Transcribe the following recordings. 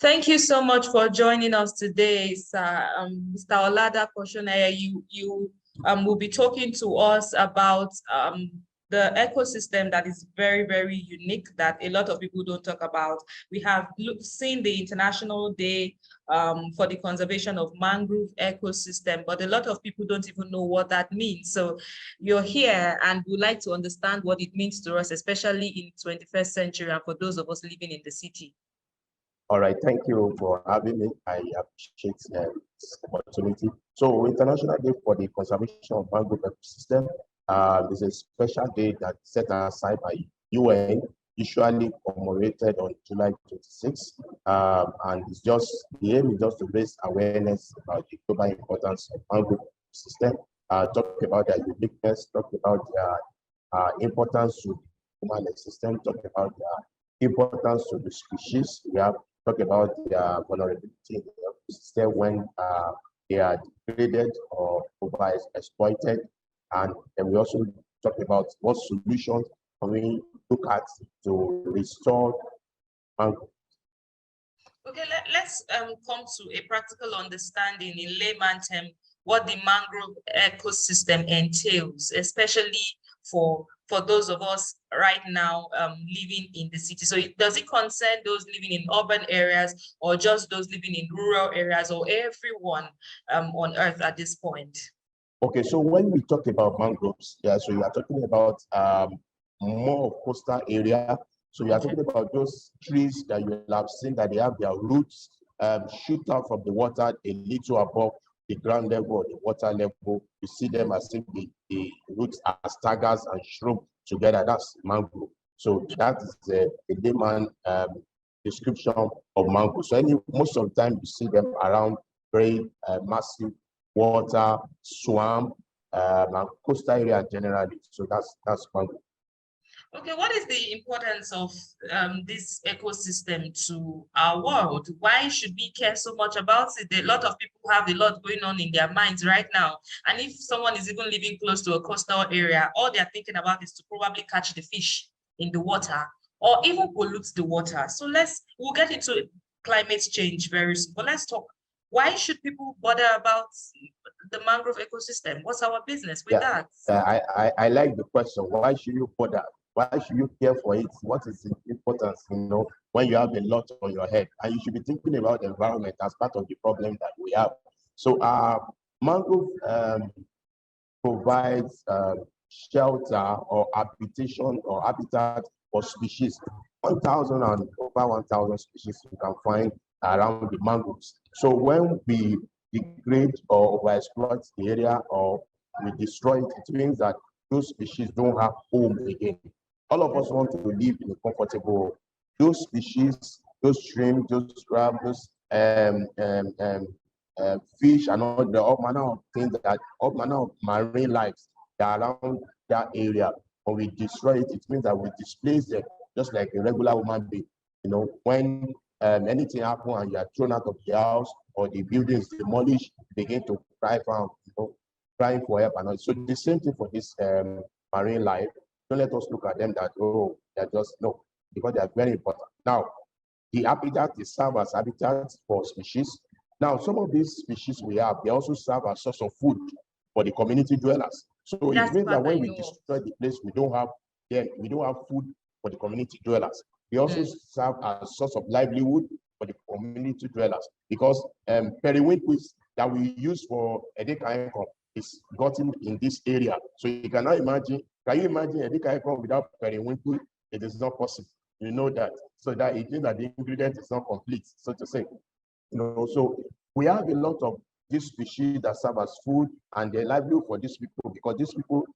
Thank you so much for joining us today, sir. Mr. Olada Koshonaya, you will be talking to us about the ecosystem that is very, very unique that a lot of people don't talk about. We have seen the International Day for the conservation of mangrove ecosystem, but a lot of people don't even know what that means. So you're here and would like to understand what it means to us, especially in 21st century and for those of us living in the city. All right, thank you for having me. I appreciate this opportunity. So, International Day for the Conservation of Mangrove Ecosystem is a special day that's set aside by UN, usually commemorated on July 26th. And it's just, the aim is just to raise awareness about the global importance of mangrove ecosystem, talk about their uniqueness, talk about their importance to human existence, talk about their importance to the species. We have talk about their vulnerability in the ecosystem when they are degraded or over-exploited. And then we also talk about what solutions can we look at to restore mangrove. Okay, let's come to a practical understanding in layman term what the mangrove ecosystem entails, especially for those of us right now living in the city. So does it concern those living in urban areas or just those living in rural areas or everyone on earth at this point? Okay, so when we talk about mangroves, yeah, so you are talking about more coastal area. So you are talking about those trees that you have seen that they have their roots shoot out from the water a little above the ground level or the water level. You see them as if the roots are staggers and shrub together. That's mangrove. So that is a layman description of mangrove. So most of the time you see them around very massive water, swamp, and coastal area generally. So that's mangrove. Okay, what is the importance of this ecosystem to our world? Why should we care so much about it? A lot of people have a lot going on in their minds right now. And if someone is even living close to a coastal area, all they're thinking about is to probably catch the fish in the water or even pollute the water. So we'll get into climate change very soon, but let's talk. Why should people bother about the mangrove ecosystem? What's our business with that? I like the question. Why should you bother? Why should you care for it? What is the importance, when you have a lot on your head? And you should be thinking about the environment as part of the problem that we have. So mangrove provides shelter or habitation or habitat for species. 1,000 and over 1,000 species you can find around the mangroves. So when we degrade or overexploit the area or we destroy it, it means that those species don't have home again. All of us want to live in a comfortable home. Those species, those shrimp, those crab, those fish, and all manner of things all manner of marine lives that are around that area. When we destroy it, it means that we displace them, just like a regular human being. When anything happens and you are thrown out of the house or the building is demolished, begin to cry for, crying for help and all. So the same thing for this marine life. Don't let us look at them that, they're just, no, because they are very important. Now, the habitat is serve as habitat for species. Now, some of these species we have, they also serve as source of food for the community dwellers. So it means that when we destroy the place, we don't have food for the community dwellers. They also serve as source of livelihood for the community dwellers, because periwinkles that we use for Edeka income is gotten in this area. So you cannot imagine. Can you imagine Edeka income without periwinkle? It is not possible. You know that. So that it means that the ingredient is not complete, so to say. So we have a lot of these species that serve as food and their livelihood for these people, because these people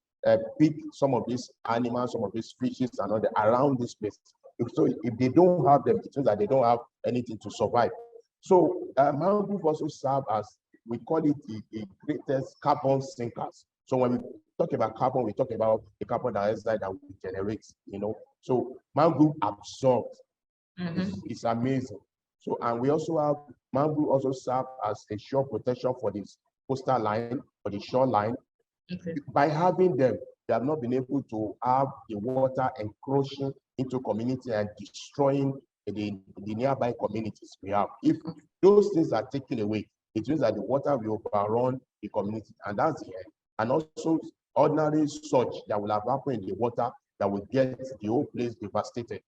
pick some of these animals, some of these species and all around this place. So if they don't have them, it means that they don't have anything to survive. So mangrove also serve as, we call it the greatest carbon sinkers. So when we talk about carbon, we talk about the carbon dioxide that we generate, So mangrove absorbs. It's amazing. So, and we also have, mangrove also serve as a shore protection for this coastal line, for the shoreline. By having them, they have not been able to have the water encroaching into community and destroying the nearby communities we have. If those things are taken away, it means that the water will overrun the community, and that's the end. And also ordinary surge that will have happened in the water that will get the whole place devastated.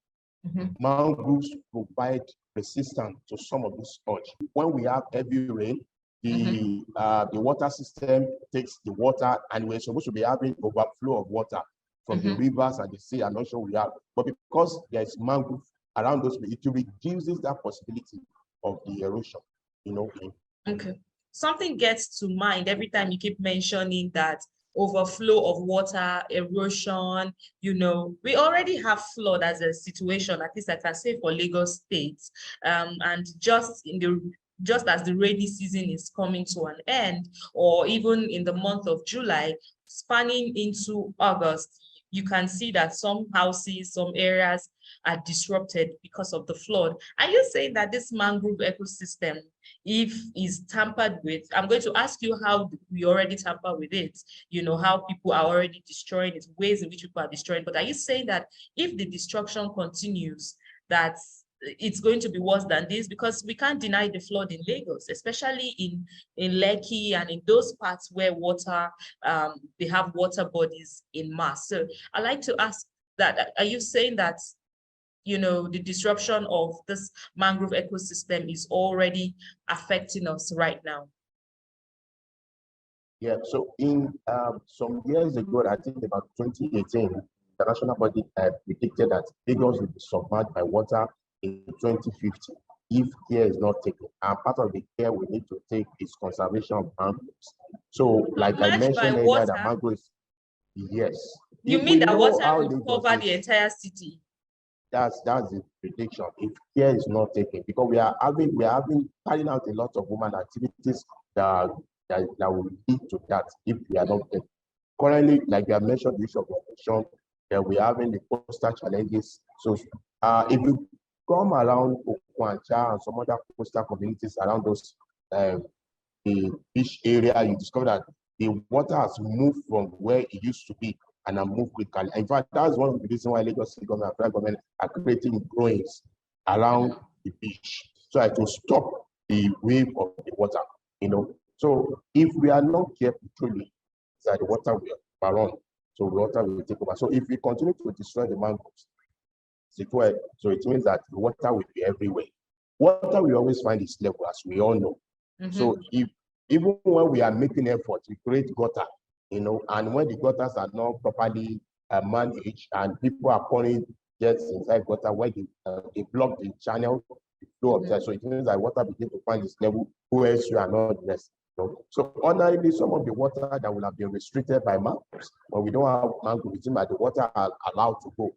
Mangroves provide resistance to some of this surge. When we have heavy rain, the water system takes the water, and we're supposed to be having overflow of water from the rivers and the sea. I'm not sure we have, but because there's mangrove around those, it reduces that possibility of the erosion, you know. Okay. Something gets to mind every time you keep mentioning that overflow of water, erosion, you know, we already have flood as a situation, at least I can say for Lagos State. And just as the rainy season is coming to an end, or even in the month of July, spanning into August, you can see that some houses, some areas are disrupted because of the flood. Are you saying that this mangrove ecosystem, if is tampered with, I'm going to ask you how we already tamper with it, you know, how people are already destroying it, ways in which people are destroying, but are you saying that if the destruction continues, that it's going to be worse than this? Because we can't deny the flood in Lagos, especially in Lekki and in those parts where water, they have water bodies in mass. So I'd like to ask that, are you saying that, you know, the disruption of this mangrove ecosystem is already affecting us right now? Yeah, so in some years ago, I think about 2018, the national body predicted that Lagos will be submerged by water in 2050 if care is not taken. And part of the care we need to take is conservation of mangroves. So, like I mentioned earlier, that mangroves, yes. You mean that water will cover the entire city? That's the prediction if care is not taken, because we are carrying out a lot of human activities that will lead to that if we are not taken. Currently, like you have mentioned, the issue of pollution, that we are having the coastal challenges. So if you come around Okwancha and some other coastal communities around those the beach area, you discover that the water has moved from where it used to be and move quickly. In fact, that's one of the reasons why Lagos State government and federal government are creating groins around the beach so as to stop the wave of the water, you know. So if we are not careful, truly, that the water will run, so the water will take over. So if we continue to destroy the mangroves, so it means that the water will be everywhere. Water will always find its level, as we all know. So even when we are making effort to create gutter, you know, and when the gutters are not properly managed and people are pouring jets inside gutter where they block the channel, the flow of that, so it means that water begins to find its level where you are not dressed. So ordinarily, some of the water that will have been restricted by mangroves, but we don't have mangroves, it seems that the water are allowed to go.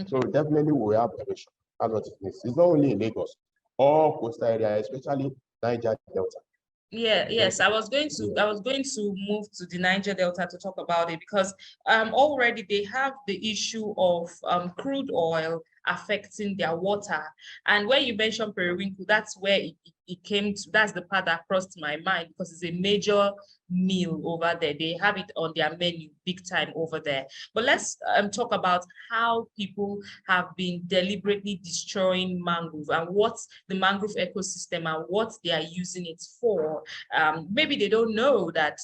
So definitely we have erosion. That's what it means. It's not only in Lagos, all coastal areas, especially Niger Delta. Yes, I was going to move to the Niger Delta to talk about it, because already they have the issue of crude oil affecting their water. And when you mentioned periwinkle, that's where it came to, that's the part that crossed my mind, because it's a major meal over there. They have it on their menu big time over there. But let's talk about how people have been deliberately destroying mangrove and what's the mangrove ecosystem and what they are using it for. Maybe they don't know that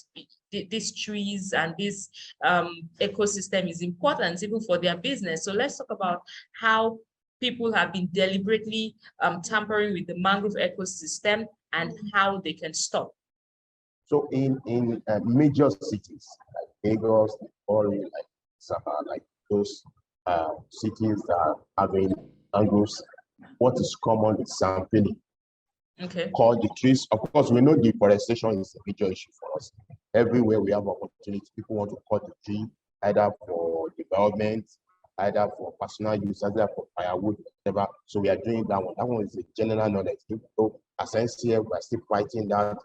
these trees and this ecosystem is important even for their business. So let's talk about how people have been deliberately tampering with the mangrove ecosystem and how they can stop. So in major cities like Lagos, Ori, like Sabah, like those cities that are having mangroves, what is common is sampling. Okay. Call the trees. Of course, we know deforestation is a major issue for us. Everywhere we have opportunity, people want to cut the tree, either for development, either for personal use, either for firewood, whatever. So we are doing that one. That one is a general knowledge. So as NCF, we are still fighting that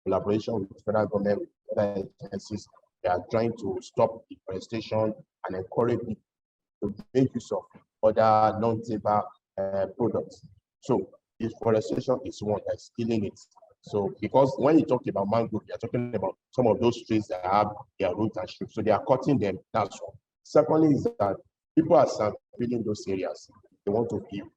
collaboration with the federal government, with other agencies. They are trying to stop deforestation and encourage people to make use of other non-timber products. So deforestation is one that's killing it. So because when you talk about mangrove, you're talking about some of those trees that have their roots and shoots. So they are cutting them. That's one. Secondly, is that people are sampling those areas. They want to build.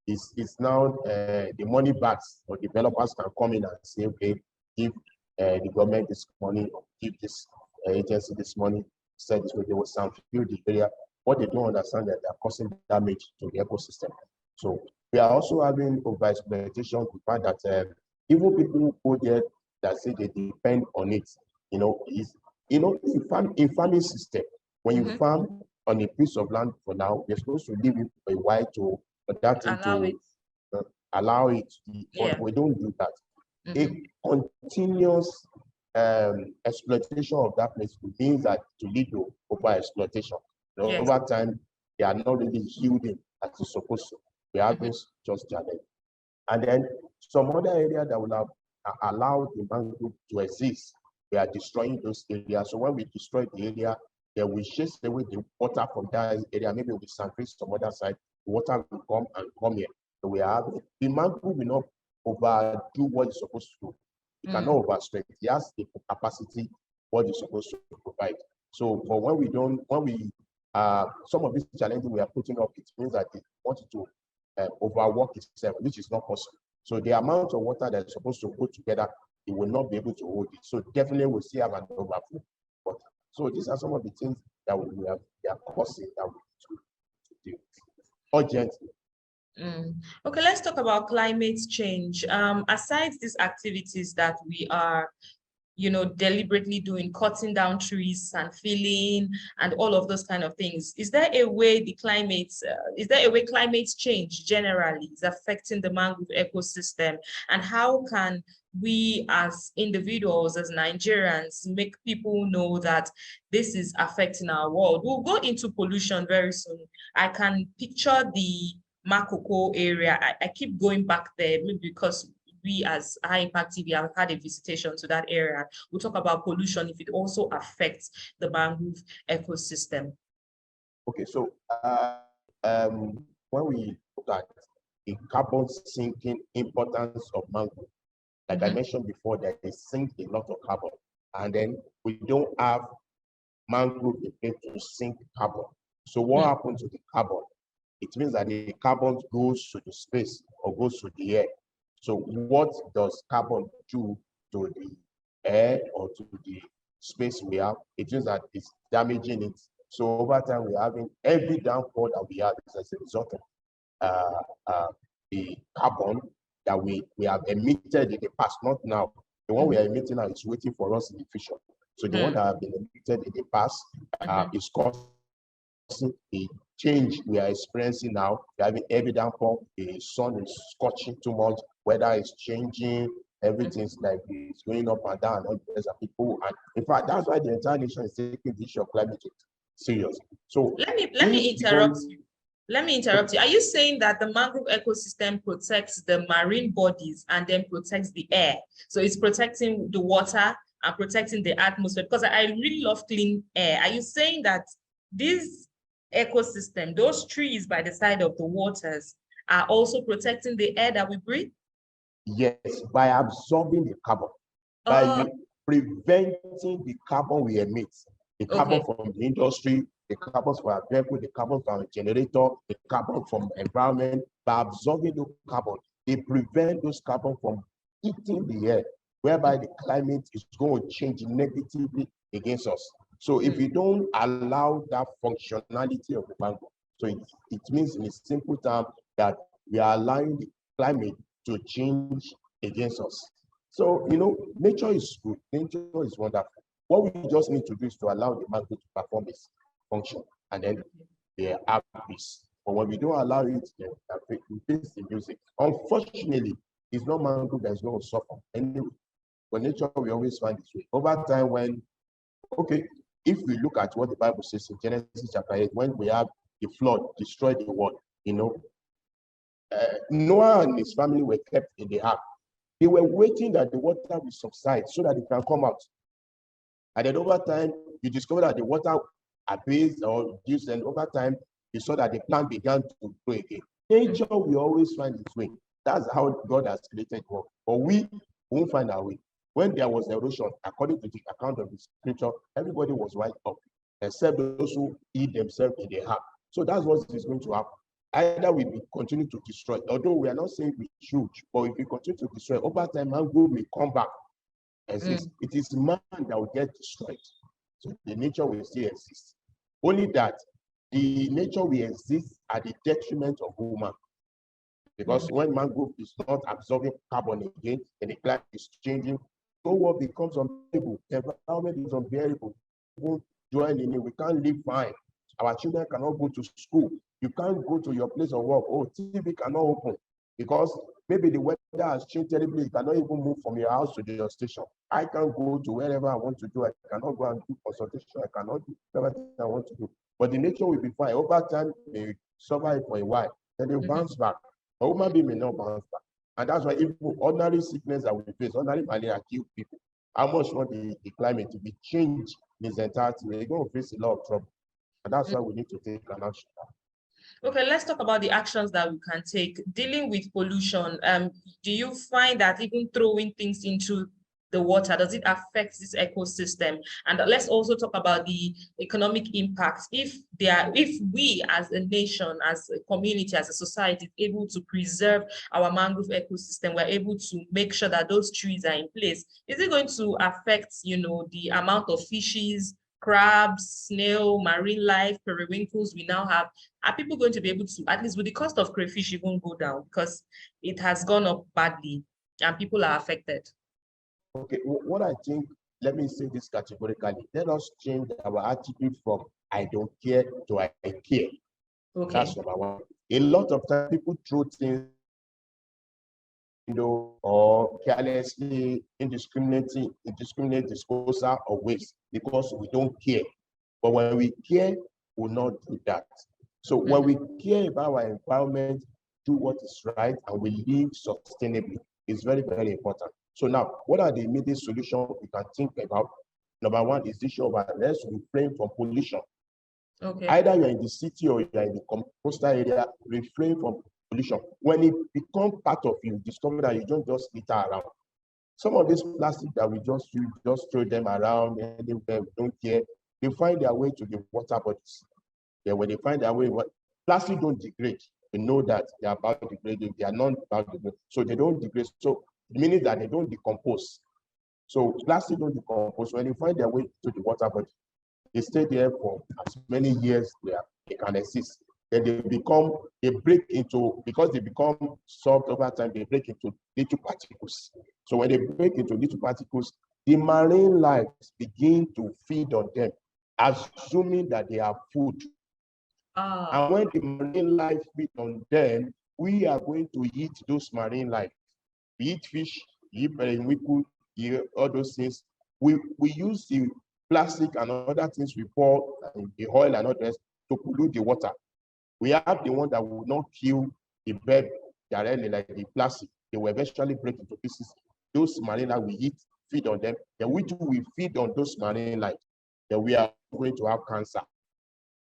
It's now the money backs or developers can come in and say, okay, give the government this money, or give this agency this money, said this way, they will fill the area. What they don't understand that they're causing damage to the ecosystem. So we are also having over-exploitation, the fact that even people who go there that say they depend on it, in farming system, when you farm on a piece of land for now, you're supposed to leave it for a while to adapt into allow it. But we don't do that. A continuous exploitation of that place means that to lead to over exploitation. Over time, they are not really yielding as it's supposed to. We have this just challenge. And then some other area that will have allowed the mangrove to exist, we are destroying those areas. So when we destroy the area, then we chase away the water from that area. Maybe we sacrifice some other side, the water will come here. So we have the mangrove will not overdo what it's supposed to do. It cannot overstretch. It has the capacity what it's supposed to provide. So, but when we some of these challenges we are putting up, it means that it wants to overwork itself, which is not possible. So the amount of water that's supposed to go together, it will not be able to hold it. So definitely we'll see have an overflow water. So these are some of the things that we are causing that we need to do urgently. Okay, let's talk about climate change. Aside these activities that we are, deliberately doing, cutting down trees and filling and all of those kind of things, is there a way climate change generally is affecting the mangrove ecosystem? And how can we as individuals, as Nigerians, make people know that this is affecting our world? We'll go into pollution very soon. I can picture the Makoko area. I keep going back there, maybe because we as Impact TV have had a visitation to that area. We'll talk about pollution, if it also affects the mangrove ecosystem. Okay, so when we look at the carbon sinking importance of mangrove, like I mentioned before, that they sink a lot of carbon, and then we don't have mangrove to sink carbon. So what happens to the carbon? It means that the carbon goes to the space or goes to the air. So what does carbon do to the air or to the space we have? It means that it's damaging it. So over time, we're having every downpour that we have as a result of the carbon that we have emitted in the past, not now. The one we are emitting now is waiting for us in the future. So the one that have been emitted in the past is causing the change we are experiencing now. We're having every downpour, the sun is scorching too much, weather is changing, everything's like it's going up and down, and there's people, and in fact, that's why the entire nation is taking the issue of climate change serious. So let me interrupt you. Let me interrupt you. Are you saying that the mangrove ecosystem protects the marine bodies and then protects the air? So it's protecting the water and protecting the atmosphere? Because I really love clean air. Are you saying that this ecosystem, those trees by the side of the waters, are also protecting the air that we breathe? Yes, by absorbing the carbon, by preventing the carbon we emit, the carbon from the industry, the carbon from our vehicle, the carbon from a generator, the carbon from environment. By absorbing the carbon, they prevent those carbon from eating the air, whereby the climate is going to change negatively against us. So if you don't allow that functionality of the mangrove, so it means in a simple term that we are allowing the climate to change against us. So, nature is good, nature is wonderful. What we just need to do is to allow the mangrove to perform its function, and then they have peace. But when we don't allow it, then we face the music. Unfortunately, it's not mangrove that's going to suffer. Anyway, for nature, we always find this way. Over time, if we look at what the Bible says in Genesis chapter 8, when we have the flood destroyed the world, Noah and his family were kept in the ark. They were waiting that the water will subside so that it can come out. And then over time, you discover that the water abates or reduced, and over time, you saw that the plant began to grow again. Nature will always find its way. That's how God has created world. But we won't find our way. When there was erosion, according to the account of the scripture, everybody was wiped up, except those who hid themselves in the ark. So that's what is going to happen. Either we continue to destroy, although we are not saying we should, but if we continue to destroy, over time, mangrove may come back. Exist. It is man that will get destroyed. So the nature will still exist. Only that the nature will exist at the detriment of human. Because when mangrove is not absorbing carbon again, and the climate is changing, so what becomes unbearable? The environment is unbearable. We won't dwell in it. We can't live fine. Our children cannot go to school. You can't go to your place of work. Oh, TV cannot open because maybe the weather has changed terribly. You cannot even move from your house to your station. I can't go to wherever I want to do. I cannot go and do consultation. I cannot do everything I want to do. But the nature will be fine. Over time, they suffer it for a while. Then they bounce back. A human being may not bounce back. And that's why even ordinary sickness that we face, ordinary malaria kill people. How much more the climate to be changed in its entirety? We're going to face a lot of trouble. And that's why we need to take an action. Okay, let's talk about the actions that we can take. Dealing with pollution, do you find that even throwing things into the water, does it affect this ecosystem? And let's also talk about the economic impacts. If we as a nation, as a community, as a society, is able to preserve our mangrove ecosystem, we're able to make sure that those trees are in place. Is it going to affect, the amount of fishes, crabs, snail, marine life, periwinkles we now have? Are people going to be able to, at least with the cost of crayfish, even go down because it has gone up badly and people are affected? Okay, what I think, let me say this categorically. Let us change our attitude from I don't care to I care. Okay. That's number one. A lot of times people throw things, or carelessly, indiscriminate disposal of waste because we don't care. But when we care, we'll not do that. So when we care about our environment, do what is right, and we live sustainably, it's very, very important. So now, what are the immediate solutions we can think about? Number one is the issue of let's refrain from pollution. Okay. Either you're in the city or you're in the coastal area, refrain from pollution. When it becomes part of you, discover that you don't just litter around. Some of these plastics that we just use, just throw them around, and they don't care. They find their way to the water bodies. Yeah, when they find their way, plastic don't degrade. We know that they are about degrading. They are not about degrading, so they don't degrade. So meaning that they don't decompose. So plastic don't decompose. When they find their way to the water body, they stay there for as many years they can exist. Then they break into, because they become soft over time, they break into little particles. So when they break into little particles, the marine life begin to feed on them, assuming that they are food. And when the marine life feed on them, we are going to eat those marine life. We eat fish, we eat periwinkle, all those things. We use the plastic and other things we pour, the oil and others, to pollute the water. We have the one that will not kill the bird directly, like the plastic. They will eventually break into pieces. Those marine life we eat, feed on them. Then we feed on those marine life. Then we are going to have cancer.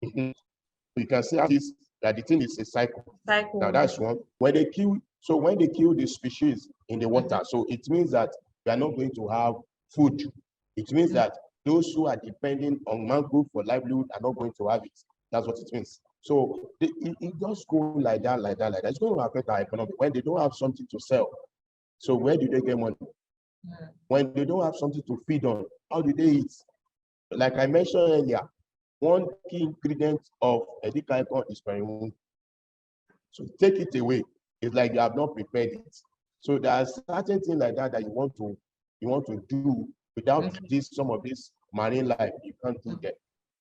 You can see this, that the thing is a cycle. Now that's one. When they kill the species in the water, so it means that we are not going to have food. It means that those who are depending on mangrove for livelihood are not going to have it. That's what it means. So it does go like that. It's going to affect our economy when they don't have something to sell. So where do they get money? When they don't have something to feed on, how do they eat? Like I mentioned earlier, one key ingredient of edible is periwinkle. So take it away. It's like you have not prepared it. So there are certain things like that you want to do without some of this marine life. You can't do that.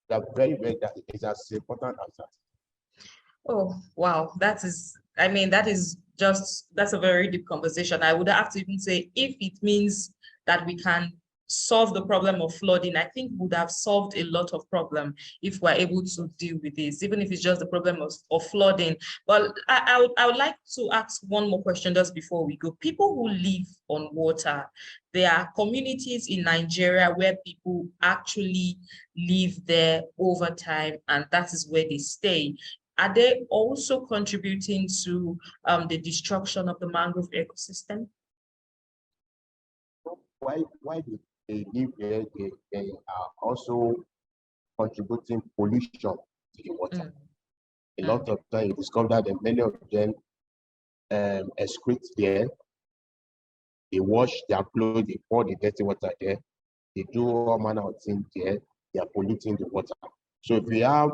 They're very, very, that is as important as that. Oh, wow. That's a very deep conversation. I would have to even say, if it means that we can solve the problem of flooding, I think we would have solved a lot of problem if we're able to deal with this, even if it's just the problem of flooding. But I would like to ask one more question just before we go. People who live on water, there are communities in Nigeria where people actually live there over time, and that is where they stay. Are they also contributing to the destruction of the mangrove ecosystem? Why do they live there? They are also contributing pollution to the water. A lot of times you discover that many of them excrete there. They wash their clothes, they pour the dirty water there. They do all manner of things there. They are polluting the water. So if we have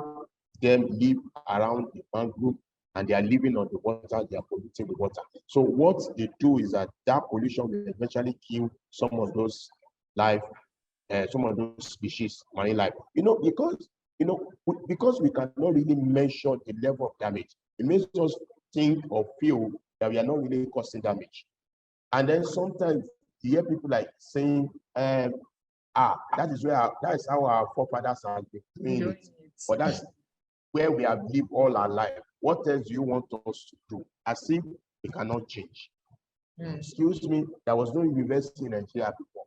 them live around the mangrove and they are living on the water, they are polluting the water. So what they do is that pollution will eventually kill some of those life, some of those species, marine life. Because we cannot really measure the level of damage, it makes us think or feel that we are not really causing damage. And then sometimes you hear people like saying, that is how our forefathers have been doing it. But that's where we have lived all our life. What else do you want us to do? As if we cannot change. Excuse me, there was no university in Nigeria before.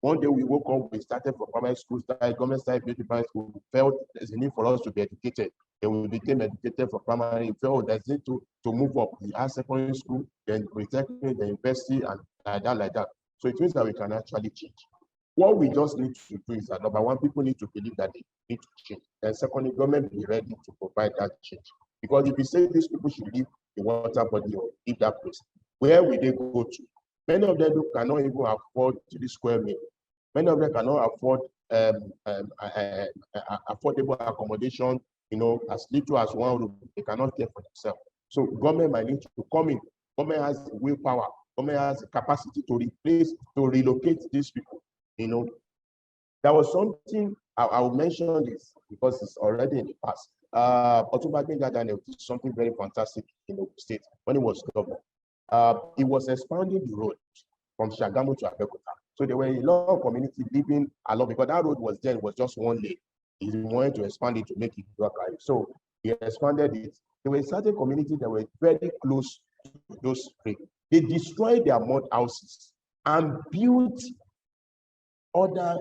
One day we woke up, we started from primary school, government started building primary school, we felt there's a need for us to be educated. Then we became educated from primary, we felt there's a need to move up. We had secondary school, then polytechnic, the university, and like that. So it means that we can actually change. What we just need to do is that, number one, people need to believe that they need to change. And secondly, government be ready to provide that change. Because if you say these people should leave the water body or leave that place, where will they go to? Many of them cannot even afford 3 square meters. Many of them cannot afford affordable accommodation, as little as 1 room. They cannot care for themselves. So government might need to come in. Government has the willpower. Government has the capacity to relocate these people. There was something, I will mention this because it's already in the past. Daniel did something very fantastic in the state when he was governor. He was expanding the road from Shagamu to Abeokuta. So there were a lot of community living along, because that road was just one lane. He wanted to expand it to make it work right. So he expanded it. There were certain communities that were very close to those streets. They destroyed their mud houses and built other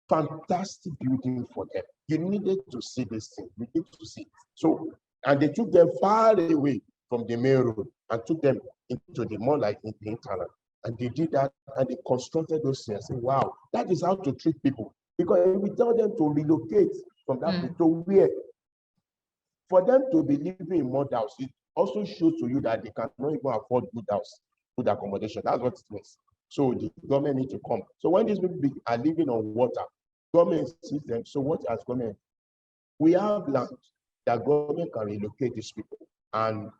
fantastic buildings for them. You needed to see this thing. You need to see it. So, and they took them far away from the main road and took them into the more like in the hinterland. And they did that, and they constructed those things. Say, wow, that is how to treat people. Because if we tell them to relocate from that place to where, for them to be living in mud house, it also shows to you that they cannot even afford good house, good accommodation. That's what it means. So the government need to come. So when these people are living on water, government sees them. So what has government? We have land that government can relocate these people and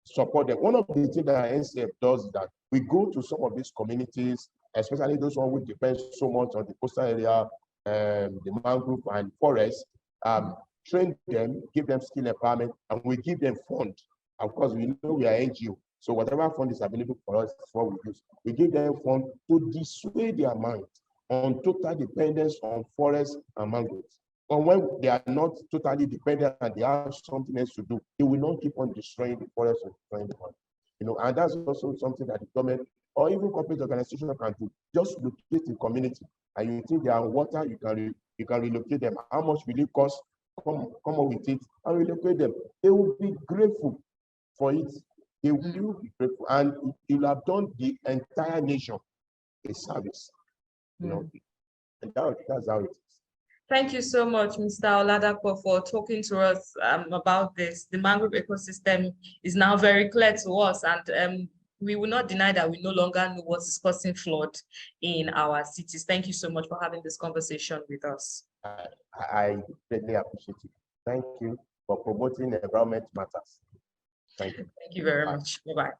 support them. One of the things that NCF does is that we go to some of these communities, especially those ones who depend so much on the coastal area, the mangrove and forest, train them, give them skill empowerment, and we give them fund. Of course, we know we are NGO, so whatever fund is available for us is what we use. We give them fund to dissuade their mind on total dependence on forests and mangroves. But when they are not totally dependent and they have something else to do, they will not keep on destroying the forest or destroying the land. And that's also something that the government or even corporate organization can do. Just locate the community, and you think they are on water, you can relocate them. How much will it cost? Come up with it and relocate them. They will be grateful for it. They will be grateful, and you will have done the entire nation a service. And that's how it is. Thank you so much, Mr. Oladapo, for talking to us about this. The mangrove ecosystem is now very clear to us, and we will not deny that we no longer know what is causing flood in our cities. Thank you so much for having this conversation with us. I greatly appreciate it. Thank you for promoting environment matters. Thank you. Thank you very much. Bye-bye.